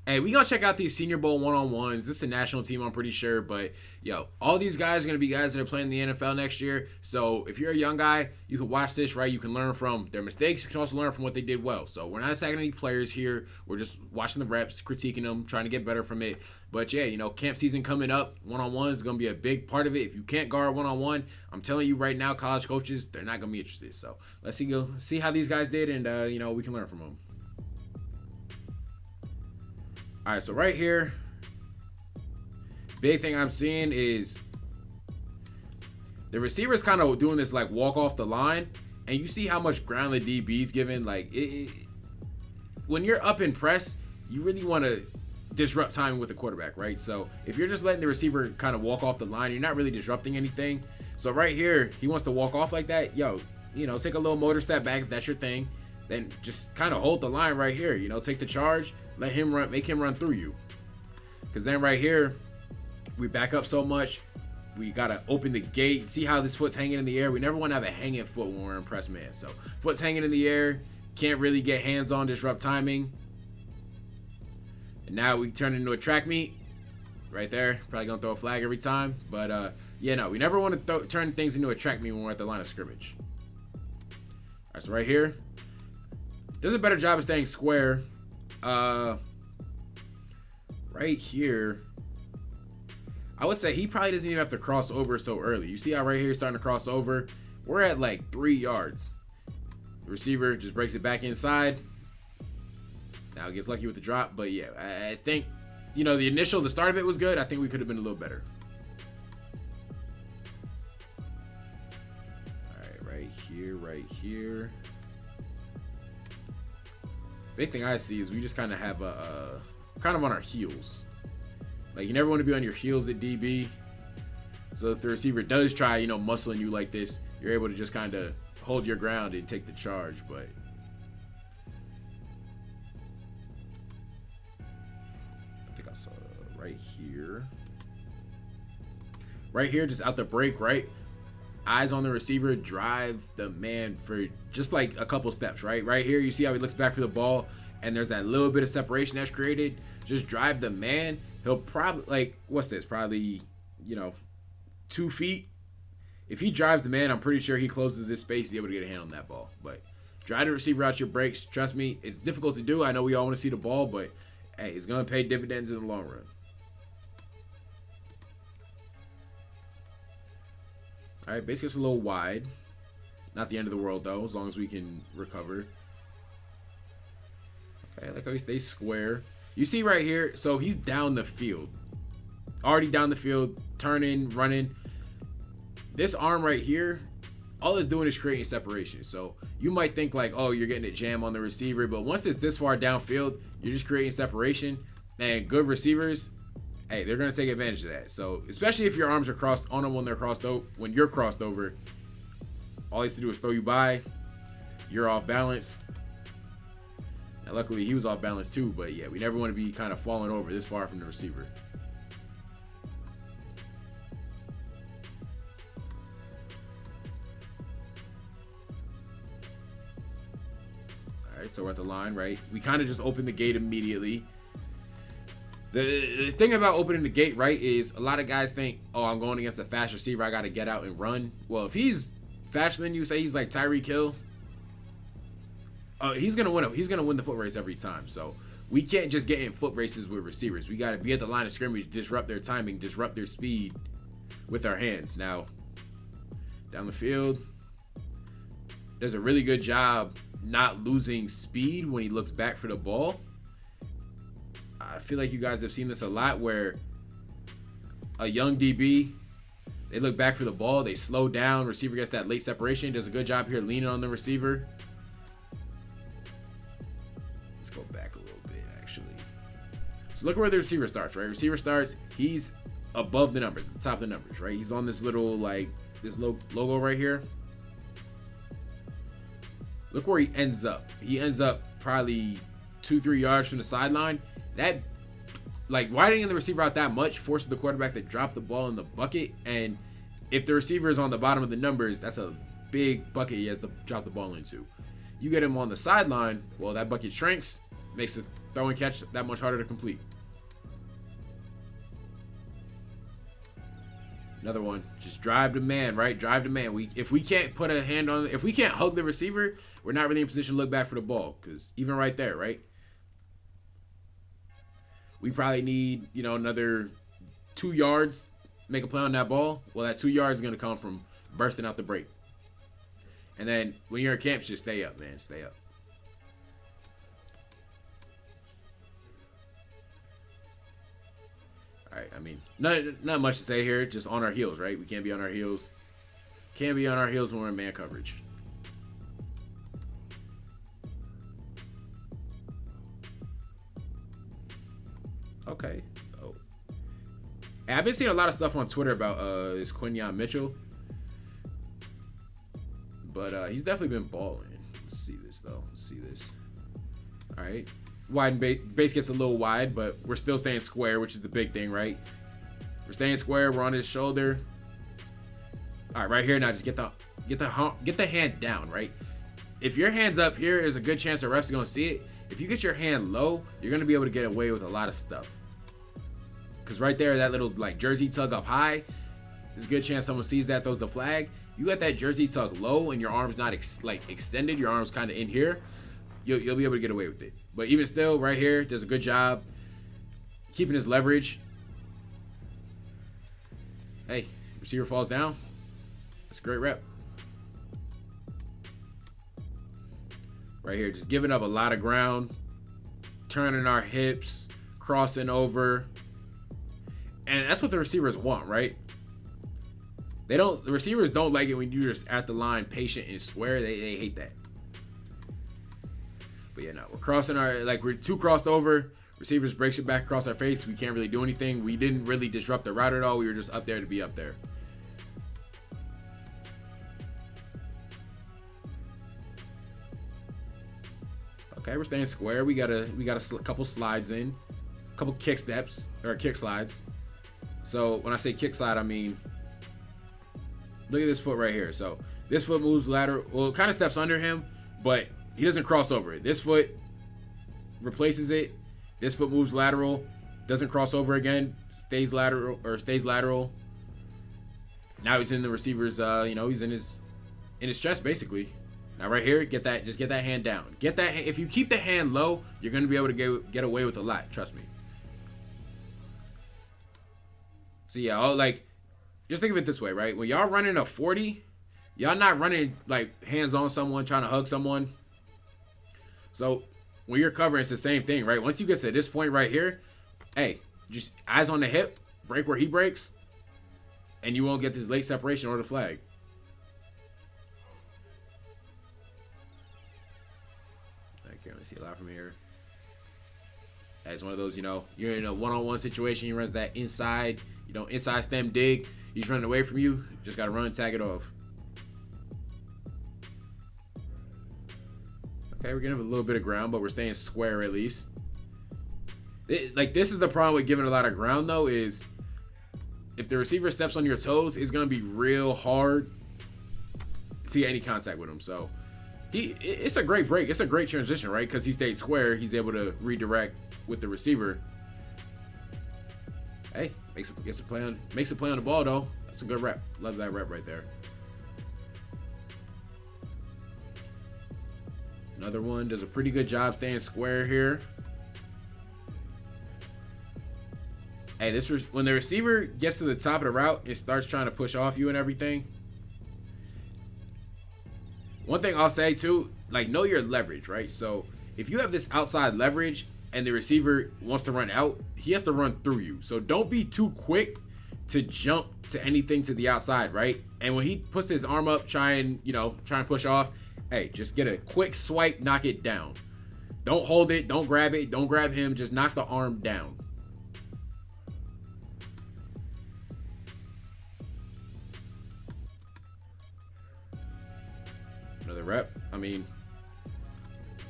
Hey, we gonna check out these Senior Bowl one-on-ones. This is a national team, I'm pretty sure, but yo, all these guys are gonna be guys that are playing in the NFL next year. So if you're a young guy, you can watch this, right? You can learn from their mistakes. You can also learn from what they did well. So we're not attacking any players here. We're just watching the reps, critiquing them, trying to get better from it. But yeah, camp season coming up, one-on-one is gonna be a big part of it. If you can't guard one-on-one, I'm telling you right now, college coaches, they're not gonna be interested. So let's see how these guys did, and we can learn from them. All right, so right here, big thing I'm seeing is the receivers kind of doing this like walk off the line, and you see how much ground the DB's giving. Like when you're up in press, you really want to disrupt timing with the quarterback, right? So if you're just letting the receiver kind of walk off the line, you're not really disrupting anything. So right here, he wants to walk off like that. Take a little motor step back if that's your thing. Then just kind of hold the line right here. Take the charge, let him run, make him run through you. Because then right here, we back up so much. We got to open the gate. See how this foot's hanging in the air? We never want to have a hanging foot when we're in press man. So foot's hanging in the air. Can't really get hands on, disrupt timing. And now we turn into a track meet. Right there. Probably going to throw a flag every time. But we never want to turn things into a track meet when we're at the line of scrimmage. All right, so right here. Does a better job of staying square. Right here, I would say he probably doesn't even have to cross over so early. You see how right here he's starting to cross over? We're at like 3 yards. The receiver just breaks it back inside. Now gets lucky with the drop, but yeah, I think, the start of it was good. I think we could have been a little better. All right, right here. Big thing I see is we just kind of have a kind of on our heels. Like, you never want to be on your heels at DB. So if the receiver does try, muscling you like this, you're able to just kind of hold your ground and take the charge. But I think I saw right here. Right here, just out the break, right? Eyes on the receiver, drive the man for just like a couple steps, right? Right here, you see how he looks back for the ball, and there's that little bit of separation that's created. Just drive the man. He'll probably, what's this? Probably, 2 feet. If he drives the man, I'm pretty sure he closes this space. He's able to get a hand on that ball. But drive the receiver out your breaks. Trust me, it's difficult to do. I know we all want to see the ball, but hey, it's going to pay dividends in the long run. All right, basically it's a little wide. Not the end of the world, though, as long as we can recover. Okay, I like how he stays square. You see right here, so he's down the field. Already down the field, turning, running. This arm right here, all it's doing is creating separation. So you might think like, oh, you're getting a jam on the receiver, but once it's this far downfield, you're just creating separation. And good receivers, hey, they're going to take advantage of that. So especially if your arms are crossed on them when they're crossed over, when you're crossed over, all he has to do is throw you by. You're off balance. Now, luckily, he was off balance too, but yeah, we never want to be kind of falling over this far from the receiver. All right, so we're at the line, right? We kind of just open the gate immediately. The thing about opening the gate, right, is a lot of guys think, oh, I'm going against a fast receiver, I got to get out and run. Well, if he's faster than you, say he's like Tyreek Hill, he's gonna win. He's gonna win the foot race every time. So we can't just get in foot races with receivers. We got to be at the line of scrimmage, disrupt their timing, disrupt their speed with our hands. Now, down the field, does a really good job not losing speed when he looks back for the ball. I feel like you guys have seen this a lot where a young DB, they look back for the ball, they slow down, receiver gets that late separation, does a good job here leaning on the receiver. Let's go back a little bit, actually. So look where the receiver starts, right? Receiver starts, he's above the numbers, top of the numbers, right? He's on this little, this logo right here. Look where he ends up. He ends up probably 2-3 yards from the sideline. That, widening the receiver out that much forces the quarterback to drop the ball in the bucket. And if the receiver is on the bottom of the numbers, that's a big bucket he has to drop the ball into. You get him on the sideline, well, that bucket shrinks. Makes the throw and catch that much harder to complete. Another one, just drive the man, right? Drive the man. If we can't put a hand on, if we can't hug the receiver, we're not really in position to look back for the ball. Because even right there, right? We probably need, you know, another 2 yards, make a play on that ball. Well, that 2 yards is going to come from bursting out the break. And then when you're in camp, just stay up, man. Stay up. All right, I mean, not much to say here. Just on our heels, right? We can't be on our heels. Can't be on our heels when we're in man coverage. Okay. Oh. I've been seeing a lot of stuff on Twitter about this Quinyon Mitchell. But he's definitely been balling. Let's see this, though. Let's see this. All right. Wide base gets a little wide, but we're still staying square, which is the big thing, right? We're staying square. We're on his shoulder. All right, right here now. Just get the hand down, right? If your hand's up here, there's a good chance the ref's gonna see it. If you get your hand low, you're gonna be able to get away with a lot of stuff. Cause right there, that little like jersey tug up high, there's a good chance someone sees that, throws the flag. You got that jersey tug low and your arm's not extended. Your arm's kind of in here. You'll be able to get away with it. But even still, right here, does a good job keeping his leverage. Hey, receiver falls down. That's a great rep. Right here, just giving up a lot of ground, turning our hips, crossing over. And that's what the receivers want, right? The receivers don't like it when you're just at the line, patient and square. They hate that. But yeah, no, we're crossing we're too crossed over. Receivers breaks it back across our face. We can't really do anything. We didn't really disrupt the route at all. We were just up there to be up there. Okay, we're staying square. We got a couple slides in, a couple kick steps or kick slides. So when I say kick slide, I mean, look at this foot right here. So this foot moves lateral. Well, it kind of steps under him, but he doesn't cross over it. This foot replaces it. This foot moves lateral, doesn't cross over again, stays lateral. Now he's in the receiver's, he's in his chest basically. Now right here, just get that hand down. If you keep the hand low, you're gonna be able to get away with a lot. Trust me. So yeah, just think of it this way, right? When y'all running a 40, y'all not running like hands on someone, trying to hug someone. So when you're covering, it's the same thing, right? Once you get to this point right here, hey, just eyes on the hip, break where he breaks, and you won't get this late separation or the flag. I can't really see a lot from here. It's one of those, you're in a one-on-one situation. He runs that inside, inside stem dig. He's running away from you. Just got to run and tag it off. Okay, we're gonna have a little bit of ground, but we're staying square at least. This is the problem with giving a lot of ground, though, is if the receiver steps on your toes, it's gonna be real hard to get any contact with him. So it's a great break. It's a great transition, right? Because he stayed square, he's able to redirect with the receiver. Hey, makes a play on the ball though. That's a good rep. Love that rep right there. Another one does a pretty good job staying square here. Hey, when the receiver gets to the top of the route, it starts trying to push off you and everything. One thing I'll say too, know your leverage, right? So if you have this outside leverage and the receiver wants to run out, he has to run through you. So don't be too quick to jump to anything to the outside, right? And when he puts his arm up, try and push off, hey, just get a quick swipe, knock it down. Don't hold it, don't grab it, don't grab him, just knock the arm down. Another rep. I mean,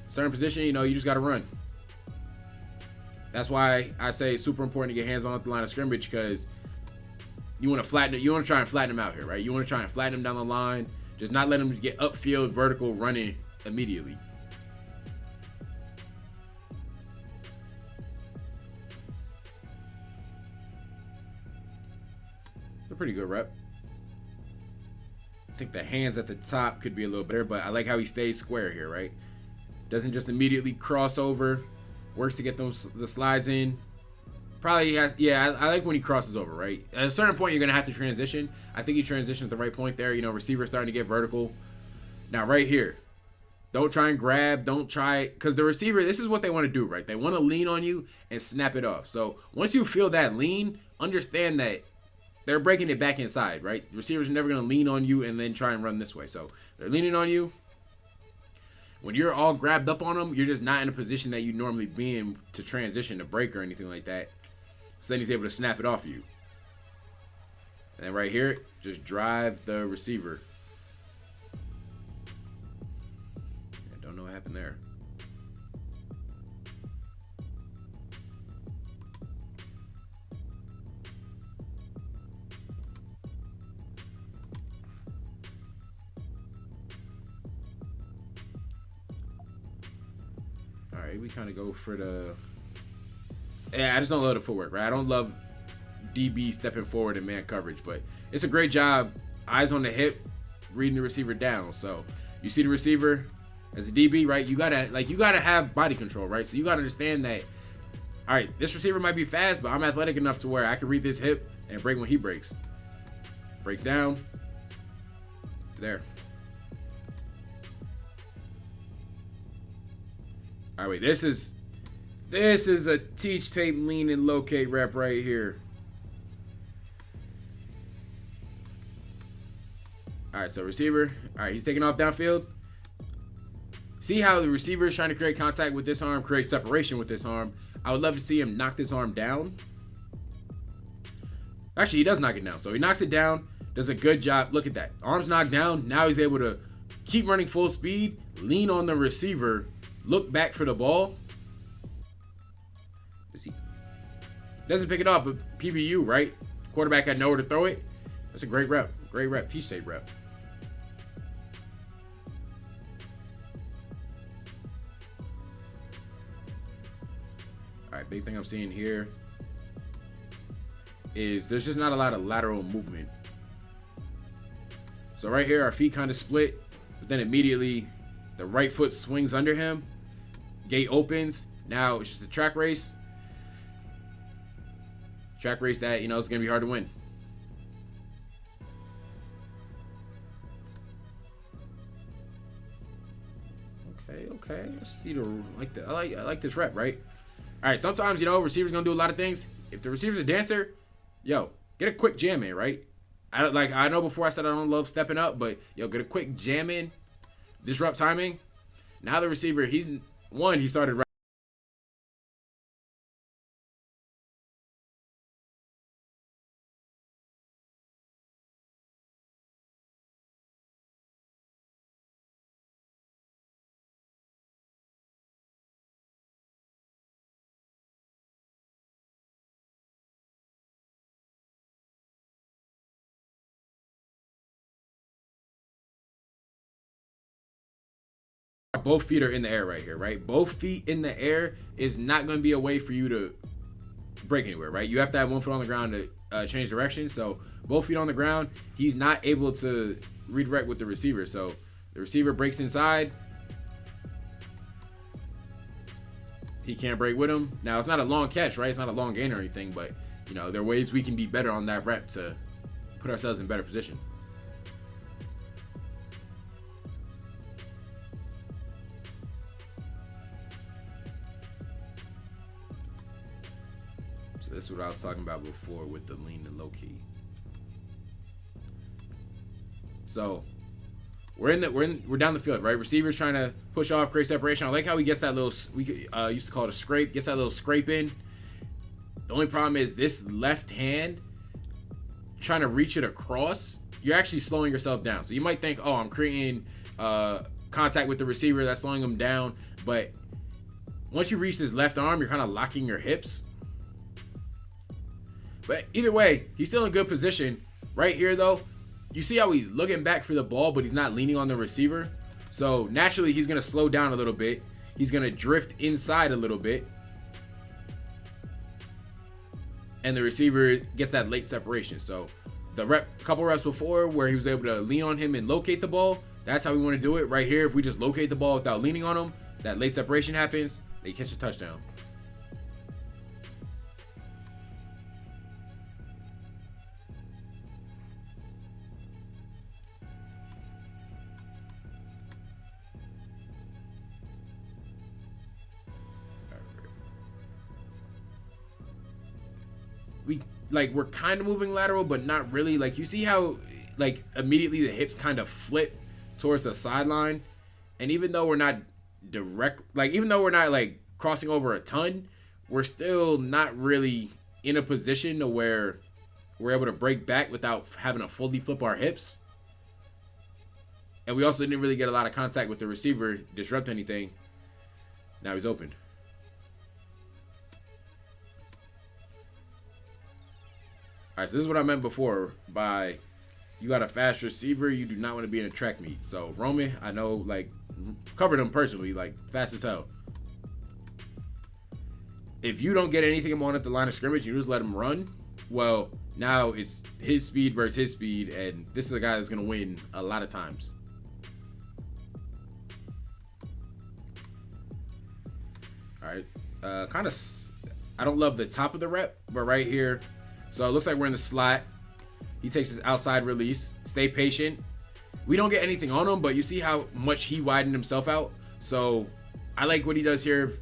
certain position, you just got to run. That's why I say it's super important to get hands on at the line of scrimmage, because you want to flatten it. You want to try and flatten him out here, right? You want to try and flatten him down the line. Just not let him get upfield, vertical running immediately. It's a pretty good rep. I think the hands at the top could be a little better, but I like how he stays square here, right? Doesn't just immediately cross over. Works to get the slides in. Probably has, yeah, I like when he crosses over, right? At a certain point, you're going to have to transition. I think he transitioned at the right point there. You know, receiver starting to get vertical. Now, right here, don't try and grab. Don't try, because the receiver, this is what they want to do, right? They want to lean on you and snap it off. So once you feel that lean, understand that they're breaking it back inside, right? The receiver's never going to lean on you and then try and run this way. So they're leaning on you. When you're all grabbed up on them, you're just not in a position that you normally be in to transition, to break or anything like that. So then he's able to snap it off you. And then right here, just drive the receiver. I don't know what happened there. All right, we kind of go for the... Yeah, I just don't love the footwork, right? I don't love DB stepping forward in man coverage, but it's a great job. Eyes on the hip, reading the receiver down. So you see the receiver as a DB, right? You gotta have body control, right? So you gotta understand that, all right, this receiver might be fast, but I'm athletic enough to where I can read this hip and break when he breaks. Breaks down. There. All right, wait, this is a teach, tape, lean, and locate rep right here. All right, so receiver. All right, he's taking off downfield. See how the receiver is trying to create contact with this arm, create separation with this arm. I would love to see him knock this arm down. Actually, he does knock it down. So he knocks it down, does a good job. Look at that. Arm's knocked down. Now he's able to keep running full speed, lean on the receiver, look back for the ball. Doesn't pick it up, but PBU, right? Quarterback had nowhere to throw it. That's a great rep. Great rep. Teach tape rep. All right, big thing I'm seeing here is there's just not a lot of lateral movement. So right here, our feet kind of split, but then immediately the right foot swings under him. Gate opens. Now it's just a track race. Track race that, you know, it's going to be hard to win. Okay. Let's see I like this rep, right? All right, sometimes, you know, receivers going to do a lot of things. If the receiver's a dancer, yo, get a quick jam in, right? I know before I said I don't love stepping up, but yo, get a quick jam in, disrupt timing. Now the receiver, he started right. Both feet are in the air right here, right? Both feet in the air is not going to be a way for you to break anywhere, right? You have to have one foot on the ground to change direction. So both feet on the ground, he's not able to redirect with the receiver. So the receiver breaks inside. He can't break with him. Now, it's not a long catch, right? It's not a long gain or anything, but, you know, there are ways we can be better on that rep to put ourselves in better position. This is what I was talking about before with the lean and low key. So we're down the field, right? Receivers trying to push off, create separation. I like how he gets that little, we used to call it a scrape, gets that little scrape in. The only problem is this left hand trying to reach it across, you're actually slowing yourself down. So you might think, oh, I'm creating contact with the receiver, that's slowing him down. But once you reach this left arm, you're kind of locking your hips. But either way, he's still in good position. Right here, though, you see how he's looking back for the ball, but he's not leaning on the receiver. So naturally, he's going to slow down a little bit. He's going to drift inside a little bit. And the receiver gets that late separation. So the couple reps before where he was able to lean on him and locate the ball. That's how we want to do it right here. If we just locate the ball without leaning on him, that late separation happens. They catch a touchdown. We're kind of moving lateral, but not really. Like, you see how like immediately the hips kind of flip towards the sideline, and even though we're not like crossing over a ton, we're still not really in a position to where we're able to break back without having to fully flip our hips. And we also didn't really get a lot of contact with the receiver, disrupt anything. Now he's open. All right, so this is what I meant before by you got a fast receiver, you do not want to be in a track meet. So Roman, I know, like, covered him personally, like, fast as hell. If you don't get anything on at the line of scrimmage, you just let him run. Well, now it's his speed versus his speed, and this is a guy that's going to win a lot of times. All right, I don't love the top of the rep, but right here, so it looks like we're in the slot. He takes his outside release. Stay patient. We don't get anything on him, but you see how much he widened himself out. So I like what he does here.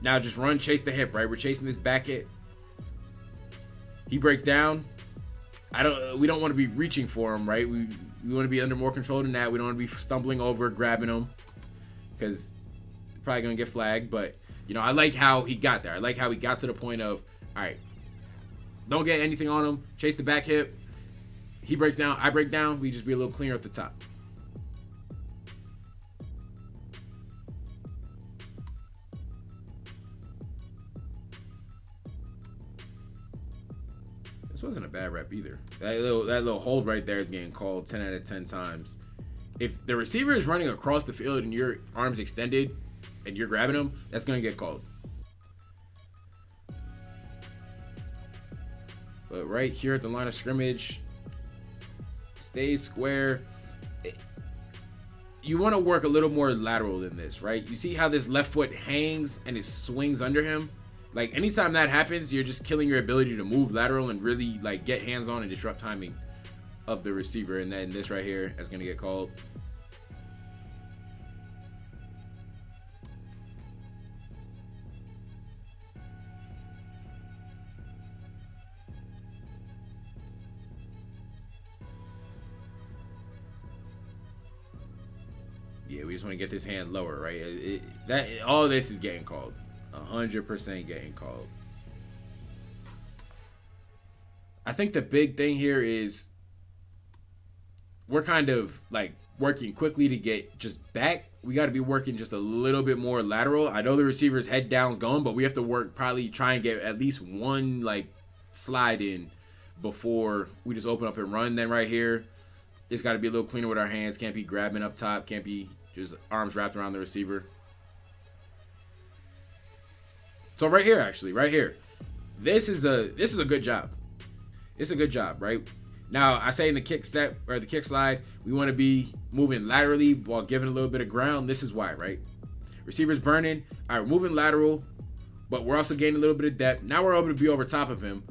Now just run, chase the hip, right? We're chasing this back hit. He breaks down. We don't want to be reaching for him, right? We want to be under more control than that. We don't want to be stumbling over, grabbing him, because we're probably going to get flagged. But, you know, I like how he got there. I like how he got to the point of, all right, don't get anything on him. Chase the back hip. He breaks down. I break down. We just be a little cleaner at the top. This wasn't a bad rep either. That little hold right there is getting called 10 out of 10 times. If the receiver is running across the field and your arm's extended and you're grabbing him, that's going to get called. But right here at the line of scrimmage, stay square. You want to work a little more lateral than this, right? You see how this left foot hangs and it swings under him? Like, anytime that happens, you're just killing your ability to move lateral and really, like, get hands on and disrupt timing of the receiver. And then this right here is going to get called. Yeah, we just want to get this hand lower, right? All this is getting called. 100% getting called. I think the big thing here is we're kind of like working quickly to get just back. We got to be working just a little bit more lateral. I know the receiver's head down's going, but we have to work, probably try and get at least one like slide in before we just open up and run. Then right here, it's got to be a little cleaner with our hands. Can't be grabbing up top. Can't be just arms wrapped around the receiver. So right here, actually, right here, this is a good job. It's a good job, right? Now, I say in the kick step or the kick slide, we want to be moving laterally while giving a little bit of ground. This is why, right? Receiver's burning. All right, we're moving lateral, but we're also gaining a little bit of depth. Now we're able to be over top of him.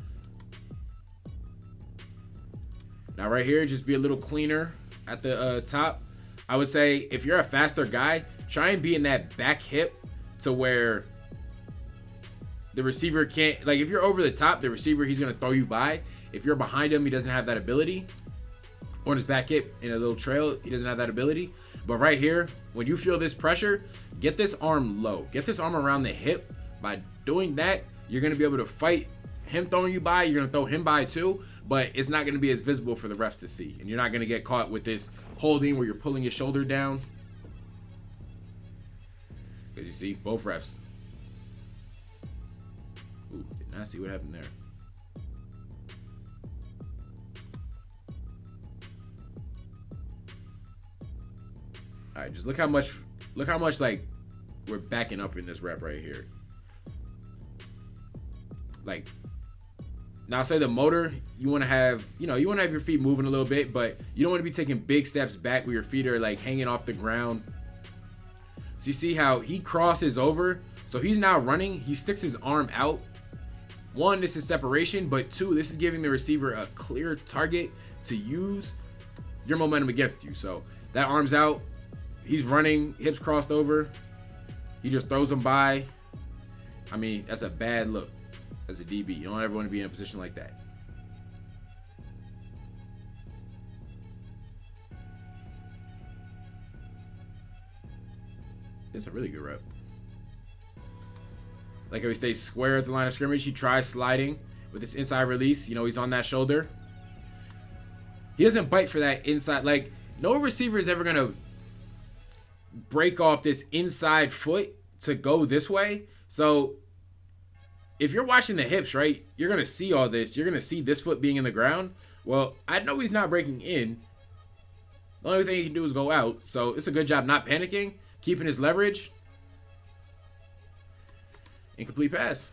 Now right here, just be a little cleaner at the top. I would say if you're a faster guy, try and be in that back hip to where the receiver can't, like, if you're over the top, the receiver, he's going to throw you by. If you're behind him, he doesn't have that ability. On his back hip in a little trail, he doesn't have that ability. But right here, when you feel this pressure, get this arm low. Get this arm around the hip. By doing that, you're going to be able to fight him throwing you by. You're going to throw him by too, but it's not going to be as visible for the refs to see. And you're not going to get caught with this holding where you're pulling your shoulder down. Because you see, both refs. Ooh, did not see what happened there. All right, just look how much like we're backing up in this rep right here. Like, Now, say the motor, you want to have, you want to have your feet moving a little bit, but you don't want to be taking big steps back where your feet are like hanging off the ground. So you see how he crosses over. So he's now running. He sticks his arm out. One, this is separation, but two, this is giving the receiver a clear target to use your momentum against you. So that arm's out. He's running, hips crossed over. He just throws him by. I mean, that's a bad look as a DB. You don't ever want to be in a position like that. It's a really good rep. Like how he stays square at the line of scrimmage. He tries sliding with this inside release. He's on that shoulder. He doesn't bite for that inside. Like, no receiver is ever going to break off this inside foot to go this way. So if you're watching the hips, right, you're going to see all this. You're going to see this foot being in the ground. Well, I know he's not breaking in. The only thing he can do is go out. So it's a good job not panicking, keeping his leverage. Incomplete pass.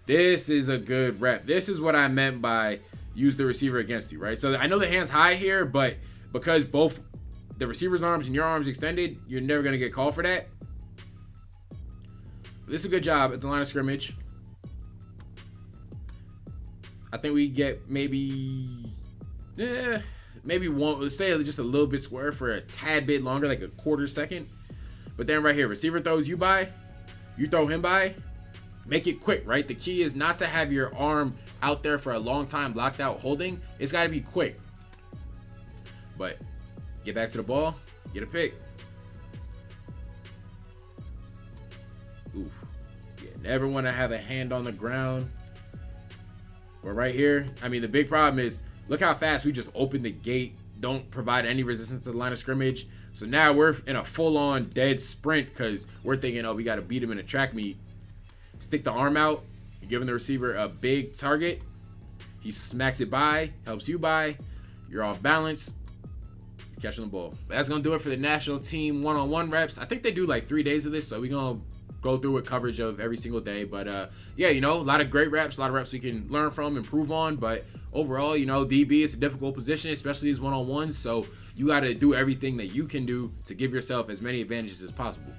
This is a good rep. This is what I meant by use the receiver against you, right? So I know the hand's high here, but because both the receiver's arms and your arms extended, you're never going to get called for that. This is a good job at the line of scrimmage. I think we get maybe one, let's say just a little bit square for a tad bit longer, like a quarter second. But then right here, receiver throws you by, you throw him by, make it quick, right? The key is not to have your arm out there for a long time locked out holding. It's got to be quick. But get back to the ball, get a pick. Oof. Yeah, never want to have a hand on the ground. But right here, I mean, the big problem is, look how fast we just opened the gate. Don't provide any resistance to the line of scrimmage. So now we're in a full-on dead sprint because we're thinking, oh, we got to beat him in a track meet. Stick the arm out. You're giving the receiver a big target. He smacks it by, helps you by. You're off balance. Catching the ball. That's going to do it for the national team one-on-one reps. I think they do like 3 days of this, so we're going to go through with coverage of every single day. But yeah, a lot of great reps, a lot of reps we can learn from, improve on. But overall, DB is a difficult position, especially these one-on-ones. So you got to do everything that you can do to give yourself as many advantages as possible.